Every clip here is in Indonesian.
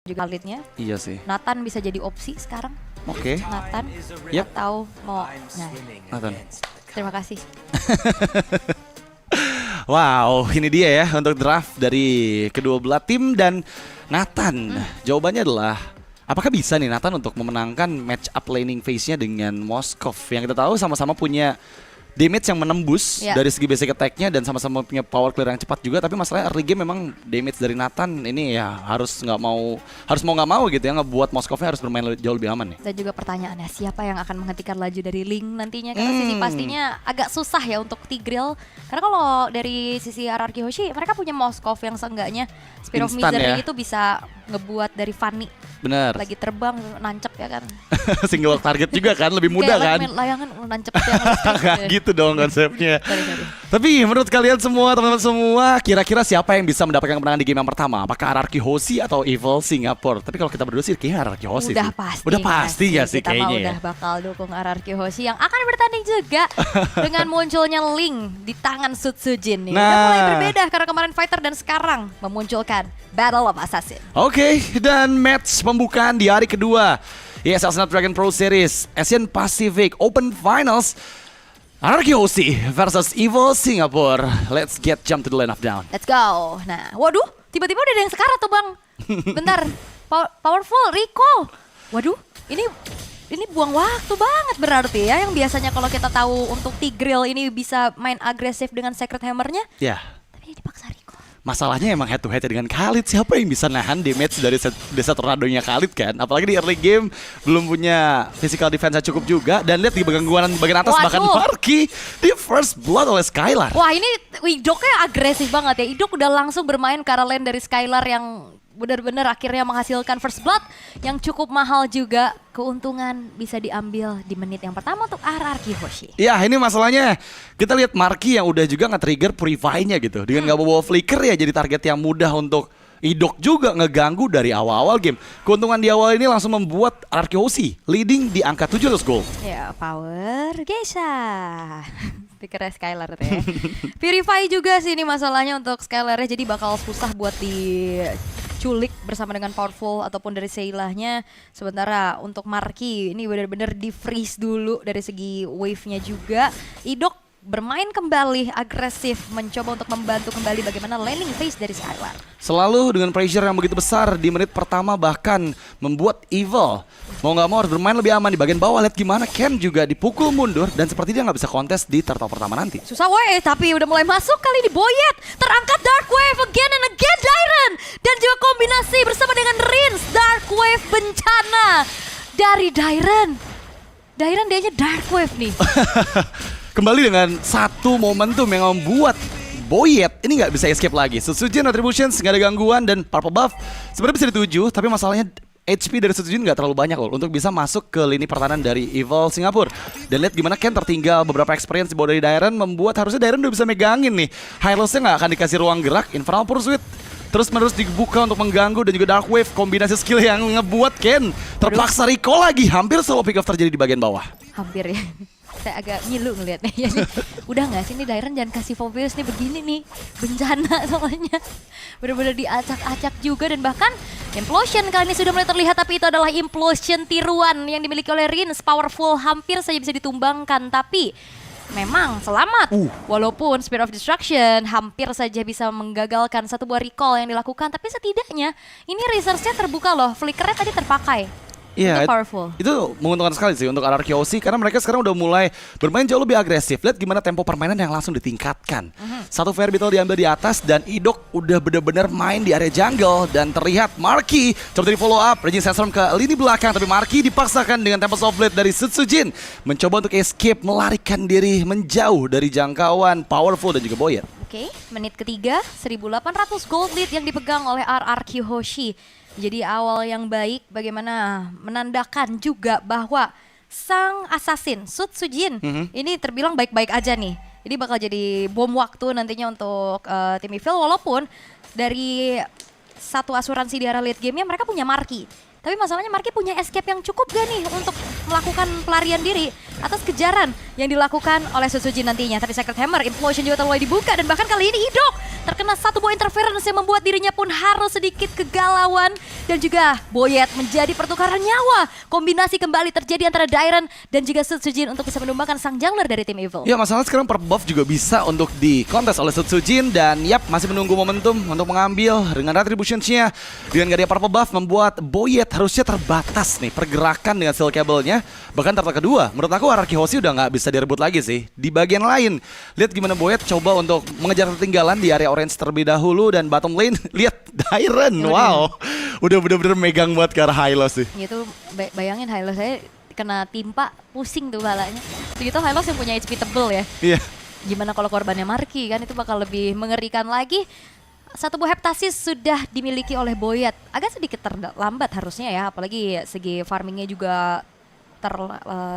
juga leadnya. Iya sih. Nathan bisa jadi opsi sekarang. Oke. Nathan Yep. atau mau Nathan. terima kasih. Wow, ini dia ya untuk draft dari kedua belah tim dan Nathan. Jawabannya adalah apakah bisa nih Nathan untuk memenangkan match up laning phase-nya dengan Moskov yang kita tahu sama-sama punya damage yang menembus dari segi basic attack-nya dan sama-sama punya power clear yang cepat juga, tapi masalahnya early game memang damage dari Nathan ini ya harus mau nggak mau gitu ya ngebuat Moskovnya harus bermain jauh lebih aman nih. Dan juga pertanyaannya siapa yang akan menghentikan laju dari Link nantinya, karena sisi pastinya agak susah ya untuk Tigreal, karena kalau dari sisi RRQ Hoshi mereka punya Moskov yang seenggaknya Spear of Instant Misery ya. itu bisa ngebuat dari Fanny Bener. lagi terbang nancep ya kan. Single target juga kan lebih mudah Kayak kan. main layangan nancep yang Nggak gitu dong konsepnya. Sorry. Tapi menurut kalian semua, teman-teman semua, kira-kira siapa yang bisa mendapatkan kemenangan di game yang pertama? Apakah RRQ Hoshi atau Evil Singapore? Tapi kalau kita berdua sih kayaknya RRQ Hoshi Udah sih. pasti. Udah pasti ya sih kita kayaknya mah ya. udah bakal dukung RRQ Hoshi yang akan bertanding juga dengan munculnya Link di tangan Sutsujin nih. Udah mulai Nah. berbeda karena kemarin fighter dan sekarang memunculkan Battle of Assassin. Oke, dan match pembukaan di hari kedua ESL Snapdragon Pro Series Asian Pacific Open Finals, RRQ Hoshi versus Evil Singapore. Let's get jump to the line of down. Let's go. Nah, waduh, tiba-tiba udah ada yang sekarat tuh bang. Bentar, powerful, recall. Waduh, ini buang waktu banget berarti ya. Yang biasanya kalau kita tahu untuk Tigreal ini bisa main agresif dengan Sacred Hammer-nya, Ya, tapi dia dipaksa recall. masalahnya emang head to head dengan Khalid. Siapa yang bisa nahan damage dari desa tornadonya Khalid kan? Apalagi di early game belum punya physical defense yang cukup juga. Dan lihat di bagian atas bahkan Waduh. Marky di first blood oleh Skylar. Wah ini Idoknya agresif banget ya. Idok udah langsung bermain ke arah lane dari Skylar yang benar-benar akhirnya menghasilkan first blood yang cukup mahal juga. Keuntungan bisa diambil di menit yang pertama untuk RRQ Hoshi. Ya ini masalahnya kita lihat Marky yang udah juga nge-trigger Purify-nya gitu. Dengan gak bawa flicker ya jadi target yang mudah untuk Idok juga ngeganggu dari awal-awal game. Keuntungan di awal ini langsung membuat RRQ Hoshi leading di angka 700 gold. Ya, power Geisha. Pikirnya Skylar tuh ya. Purify juga sih ini masalahnya untuk Skylar-nya, jadi bakal susah buat diculik bersama dengan Powerful ataupun dari Seilahnya. Sementara untuk Marky ini benar-benar di-freeze dulu dari segi wave-nya juga. Idok bermain kembali agresif, mencoba untuk membantu kembali bagaimana laning phase dari Skylar. Selalu dengan pressure yang begitu besar di menit pertama, bahkan membuat Evil mau nggak mau harus bermain lebih aman di bagian bawah. Lihat gimana Ken juga dipukul mundur dan seperti dia nggak bisa kontes di turtle pertama nanti. Susah weh, tapi udah mulai masuk kali ini Boyet. Terangkat Dark Wave again and again Dairen. Dan juga kombinasi bersama dengan Rins. Dark Wave bencana dari Dairen. Dairen dianya Dark Wave nih. Kembali dengan satu momentum yang membuat Boyet ini nggak bisa escape lagi. Sutsujin Retributions nggak ada gangguan dan Purple Buff sebenarnya bisa dituju, tapi masalahnya HP dari Sutsujin nggak terlalu banyak loh untuk bisa masuk ke lini pertahanan dari Evil Singapore. Dan lihat gimana Ken tertinggal beberapa experience di bawah dari Dairen, membuat harusnya Dairen udah bisa megangin nih. Hylos-nya nggak akan dikasih ruang gerak. Infernal Pursuit terus menerus dibuka untuk mengganggu dan juga Dark Wave, kombinasi skill yang ngebuat Ken terpaksa recall lagi. Hampir solo pick off terjadi di bagian bawah. Hampir ya. Saya agak ngilu ngeliatnya. Udah gak sih nih Dairen jangan kasih Foveus nih begini nih. Bencana soalnya. Bener-bener diacak-acak juga dan bahkan Implosion kali ini sudah mulai terlihat, tapi itu adalah Implosion tiruan yang dimiliki oleh Rins. Powerful hampir saja bisa ditumbangkan, tapi memang selamat. Walaupun Spear of Destruction hampir saja bisa menggagalkan satu buah recall yang dilakukan, tapi setidaknya ini resource-nya terbuka loh. Flickernya tadi terpakai. Iya, Itu powerful. Itu menguntungkan sekali sih untuk RRQ Hoshi karena mereka sekarang udah mulai bermain jauh lebih agresif. Lihat gimana tempo permainan yang langsung ditingkatkan. Satu Fire Beetle diambil di atas dan Idok udah bener-bener main di area jungle dan terlihat Marky coba di follow up Raging Sandstorm ke lini belakang, tapi Marky dipaksakan dengan Tempest of Blade dari Sutsujin mencoba untuk escape, melarikan diri menjauh dari jangkauan Powerful dan juga Boyet. Oke, menit ketiga 1800 gold lead yang dipegang oleh RRQ Hoshi. Jadi awal yang baik, bagaimana menandakan juga bahwa sang assassin Sutsujin ini terbilang baik-baik aja nih. Ini bakal jadi bom waktu nantinya untuk tim Evil, walaupun dari satu asuransi di area late game-nya mereka punya Marky. Tapi masalahnya Marky punya escape yang cukup gak nih untuk melakukan pelarian diri atas kejaran yang dilakukan oleh Sutsujin nantinya. Tapi Sacred Hammer, Implosion juga mulai dibuka dan bahkan kali ini Idok terkena satu buah interference yang membuat dirinya pun harus sedikit kegalauan. Dan juga Boyet menjadi pertukaran nyawa. Kombinasi kembali terjadi antara Dairon dan juga Sutsujin untuk bisa menumbangkan sang jungler dari tim Evil. Ya masalah sekarang per buff juga bisa untuk dikontes oleh Sutsujin dan yap masih menunggu momentum untuk mengambil dengan retributions-nya. Dengan gak ada purple buff membuat Boyet harusnya terbatas nih pergerakan dengan steel cable-nya. Bahkan turtle kedua, menurut aku RRQ Hoshi udah gak bisa direbut lagi sih. Di bagian lain, lihat gimana Boyet coba untuk mengejar ketinggalan di area orange terlebih dahulu dan bottom lane, lihat Dairon, wow. Udah bener-bener megang buat ke arah Hylos sih. Itu bayangin Hylos saya kena timpa, pusing tuh balanya. Segitu Hylos yang punya HP tebel ya. Iya. Gimana kalau korbannya Marky kan itu bakal lebih mengerikan lagi. Satu buah heptasis sudah dimiliki oleh Boyet. Agak sedikit terlambat harusnya ya, apalagi segi farmingnya juga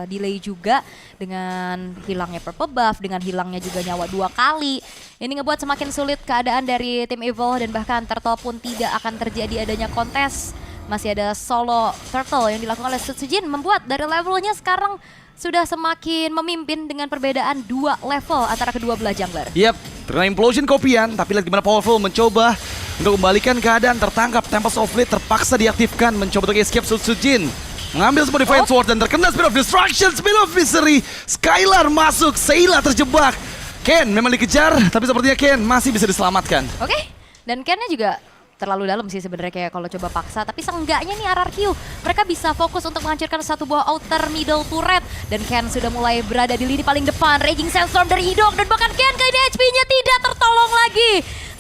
delay juga dengan hilangnya purple buff, dengan hilangnya juga nyawa 2 kali. Ini ngebuat semakin sulit keadaan dari tim Evil dan bahkan Turtle pun tidak akan terjadi adanya kontes. Masih ada solo Turtle yang dilakukan oleh Sutsujin membuat dari levelnya sekarang sudah semakin memimpin dengan perbedaan 2 level antara kedua belah jungler. Yap, terkena implosion kopian, tapi lihat gimana Powerful mencoba untuk kembalikan keadaan tertangkap. Tempest of Fleet terpaksa diaktifkan, mencoba untuk escape Sutsujin. Mengambil semua Defiant Sword dan terkena Spear of Destruction, Spear of Misery. Skylar masuk, Sayla terjebak. Ken memang dikejar, tapi sepertinya Ken masih bisa diselamatkan. Oke, dan Kennya juga terlalu dalam sih sebenarnya kayak kalau coba paksa. Tapi seenggaknya nih RRQ, mereka bisa fokus untuk menghancurkan satu buah outer middle turret. Dan Ken sudah mulai berada di lini paling depan. Raging Sandstorm dari Idok dan bahkan Ken kali ini HP-nya tidak tertolong lagi.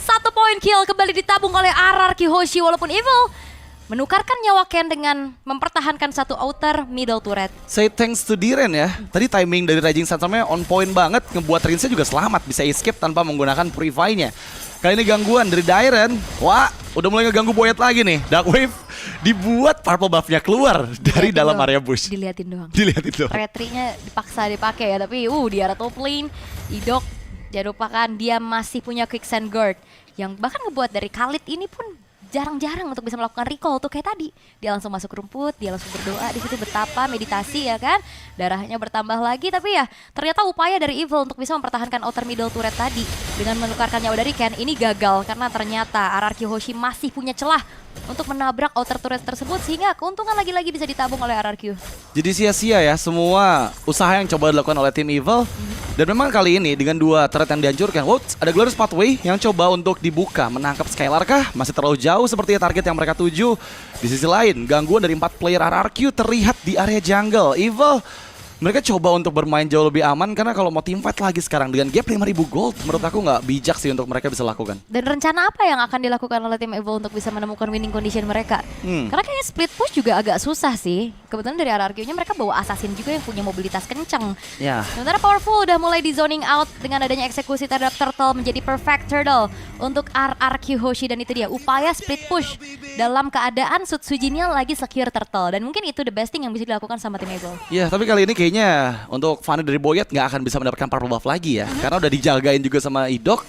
1 point kill kembali ditabung oleh RRQ Hoshi walaupun Evil menukarkan nyawa Ken dengan mempertahankan satu outer middle turret. Say thanks to Diren ya. Tadi timing dari Raging Sandstorm-nya on point banget, ngebuat Rinsnya juga selamat, bisa escape tanpa menggunakan Purify-nya. Kali ini gangguan dari Dairon. Wah, udah mulai ngeganggu Boyet lagi nih. Dark Wave dibuat purple buff-nya keluar dari Dilihatin dalam doang. area bush. Dilihatin doang. Dilihat itu. Retri-nya dipaksa dipakai ya, tapi di arah top lane Idok jangan lupakan dia masih punya quicksand guard yang bahkan ngebuat dari Khalid ini pun jarang-jarang untuk bisa melakukan recall tuh kayak tadi. Dia langsung masuk rumput, dia langsung berdoa di situ betapa meditasi ya kan. Darahnya bertambah lagi tapi ya ternyata upaya dari Evil untuk bisa mempertahankan outer middle turret tadi dengan menukarkan nyawa dari Ken ini gagal karena ternyata RRQ Hoshi masih punya celah untuk menabrak outer turret tersebut sehingga keuntungan lagi-lagi bisa ditabung oleh RRQ. Jadi sia-sia ya semua usaha yang coba dilakukan oleh tim Evil. Dan memang kali ini dengan 2 turret yang dihancurkan, ada Glorious Pathway yang coba untuk dibuka. Menangkap Skylar kah? Masih terlalu jauh seperti target yang mereka tuju. Di sisi lain, gangguan dari 4 player RRQ terlihat di area jungle. Evil, mereka coba untuk bermain jauh lebih aman karena kalau mau teamfight lagi sekarang dengan gap 5.000 gold, menurut aku nggak bijak sih untuk mereka bisa lakukan. Dan rencana apa yang akan dilakukan oleh tim Evil untuk bisa menemukan winning condition mereka? Karena kayaknya split push juga agak susah sih. Kebetulan dari RRQ-nya mereka bawa assassin juga yang punya mobilitas kencang. Ya. Sementara Powerful udah mulai di zoning out dengan adanya eksekusi terhadap Turtle menjadi perfect turtle untuk RRQ Hoshi dan itu dia upaya split push dalam keadaan Sutsujinnya lagi secure Turtle dan mungkin itu the best thing yang bisa dilakukan sama tim Evil. Ya, tapi kali ini kayaknya untuk Fanny dari Boyet nggak akan bisa mendapatkan purple buff lagi ya. Karena udah dijagain juga sama Idok.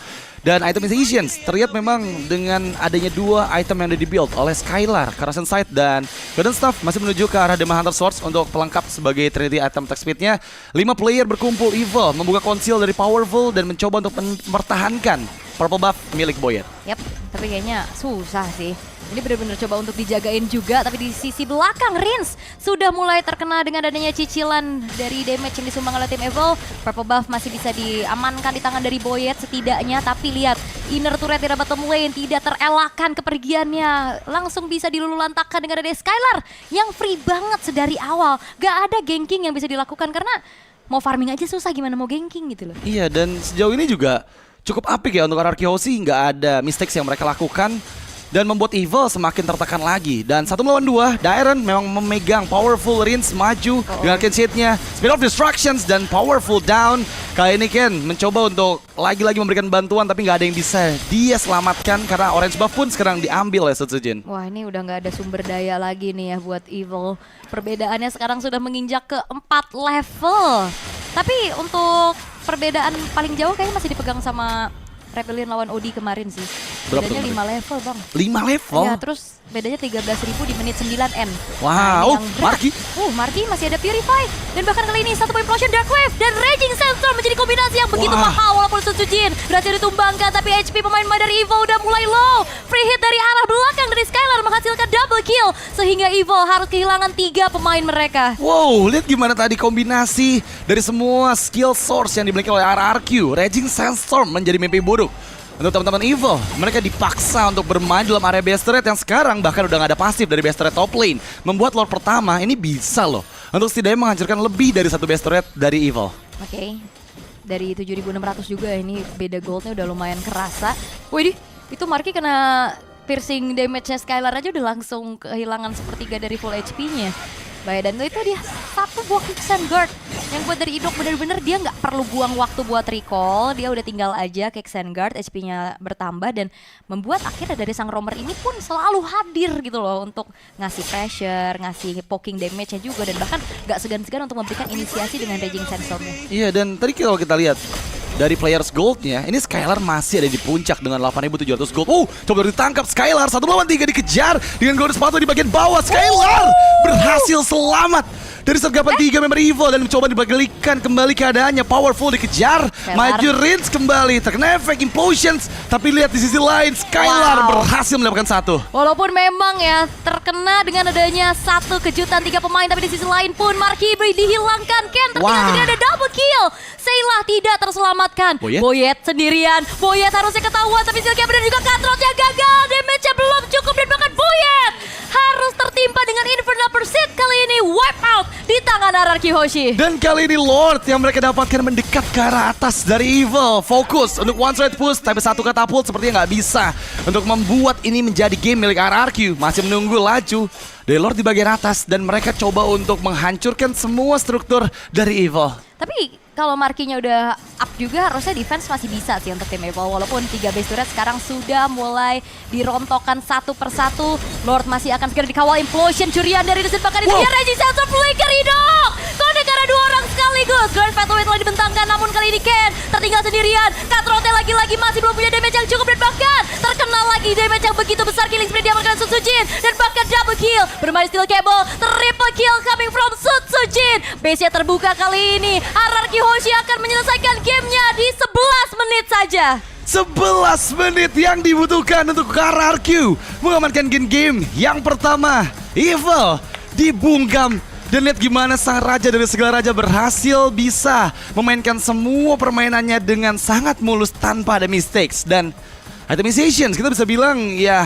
Dan item Initiations terlihat memang dengan adanya 2 item yang udah di-build oleh Skylar, Carson Sight dan Golden Staff masih menuju ke arah Demon Hunter Swords untuk pelengkap sebagai Trinity item attack speed-nya. 5 player berkumpul Evil membuka conceal dari Powerful dan mencoba untuk mempertahankan purple buff milik Boyet. Yap, tapi kayaknya susah sih. Ini benar-benar coba untuk dijagain juga, tapi di sisi belakang Rins sudah mulai terkena dengan adanya cicilan dari damage yang disumbang oleh tim Evil. Purple buff masih bisa diamankan di tangan dari Boyet setidaknya, tapi lihat inner turret di bottom lane tidak terelakkan kepergiannya. Langsung bisa dilululantakkan dengan adanya Skylar yang free banget sedari awal. Gak ada ganking yang bisa dilakukan karena mau farming aja susah gimana mau ganking gitu loh. Iya, dan sejauh ini juga cukup apik ya untuk RRQ Hoshi, nggak ada mistakes yang mereka lakukan. Dan membuat Evil semakin tertekan lagi. Dan 1 melawan 2, Dairon memang memegang Powerful. Rins maju dengan Kenshade-nya, Spear of Destructions dan Powerful down. Kali ini Ken mencoba untuk lagi-lagi memberikan bantuan tapi nggak ada yang bisa dia selamatkan karena orange buff pun sekarang diambil oleh Sutsujin. Wah, ini udah nggak ada sumber daya lagi nih ya buat Evil. Perbedaannya sekarang sudah menginjak ke 4 level. Tapi untuk perbedaan paling jauh kayaknya masih dipegang sama Rebellion lawan OD kemarin sih. Berapa Bedanya tuh? 5 level bang. 5 level? Ya terus bedanya 13.000 di menit 9M. Wow, Nah, ini yang berat. Marky. Marky masih ada Purify. Dan bahkan kali ini 1 point Implosion, Dark Wave, dan Raging Sandstorm menjadi kombinasi yang begitu Wah. mahal. Walaupun Sutsujin berhasil ditumbangkan, tapi HP pemain dari Evo udah mulai low. Free hit dari arah belakang dari Skylar menghasilkan double kill. Sehingga Evo harus kehilangan 3 pemain mereka. Wow, lihat gimana tadi kombinasi dari semua skill source yang dimiliki oleh RRQ. Raging Sandstorm menjadi mimpi buruk untuk teman-teman Evil. Mereka dipaksa untuk bermain dalam area base turret yang sekarang bahkan udah gak ada pasif dari base turret top lane. Membuat lord pertama ini bisa loh untuk setidaknya menghancurkan lebih dari 1 base turret dari Evil. Oke. Dari 7.600 juga ini beda goldnya udah lumayan kerasa. Wih, itu Marky kena piercing damage-nya Skylar aja udah langsung kehilangan sepertiga dari full HP-nya. Bahaya, dan itu dia 1 buah Quicksand Guard yang buat dari Idok bener-bener dia nggak perlu buang waktu buat recall, dia udah tinggal aja Quicksand Guard, HP-nya bertambah dan membuat akhirnya dari sang roamer ini pun selalu hadir gitu loh untuk ngasih pressure, ngasih poking damage-nya juga dan bahkan nggak segan-segan untuk memberikan inisiasi dengan Raging Sandstorm-nya. Iya, dan tadi kalau kita lihat dari players goldnya, ini Skylar masih ada di puncak dengan 8.700 gold. Coba ditangkap Skylar, 1 lawan 3 dikejar dengan golden sepatu di bagian bawah. Skylar berhasil selamat dari sergapan 3 member Evo dan mencoba dibalikan kembali keadaannya. Powerful dikejar, maju Rinse kembali, terkena efek Implosions. Tapi lihat di sisi lain, Skylar berhasil mendapatkan 1. Walaupun memang ya terkena dengan adanya 1 kejutan 3 pemain, tapi di sisi lain pun Marky dihilangkan. Ken tertinggal sendiri, ada double kill. Saylah tidak terselamatkan. Boyet sendirian. Boyet harusnya ketahuan, tapi Silkia benar juga Katrotnya gagal. Damage-nya belum cukup dan bahkan Boyet harus tertimpa dengan Infernal Pursuit. Kali ini wipe out di tangan RRQ Hoshi. Dan kali ini Lord yang mereka dapatkan mendekat ke arah atas dari Evil. Fokus untuk one side push, tapi 1 katapult sepertinya nggak bisa untuk membuat ini menjadi game milik RRQ. Masih menunggu laju dari Lord di bagian atas dan mereka coba untuk menghancurkan semua struktur dari Evil. Tapi kalau Marky-nya udah up juga harusnya defense masih bisa sih untuk tim Evo. Walaupun 3 base turret sekarang sudah mulai dirontokkan 1 persatu. Lord masih akan segera dikawal Implosion, curian dari Desit bahkan itu dia Raging Sandstorm flicker Idok. Kode karena 2 orang sekaligus. Grand Fatal telah dibentangkan namun kali ini Ken tertinggal sendirian. Katrote lagi-lagi masih belum punya damage yang cukup dan bahkan terkena lagi damage yang begitu besar. Killing spree diamankan Sutsujin dan bahkan double kill. Bermain steel cable, triple kill coming from Sutsujin. Base-nya terbuka kali ini. RRQ Hoshi akan menyelesaikan gamenya di 11 menit saja. 11 menit yang dibutuhkan untuk RRQ mengamankan game yang pertama. Evil dibungkam. Dan lihat gimana sang raja dari segala raja berhasil bisa memainkan semua permainannya dengan sangat mulus tanpa ada mistakes. Dan itemizations kita bisa bilang ya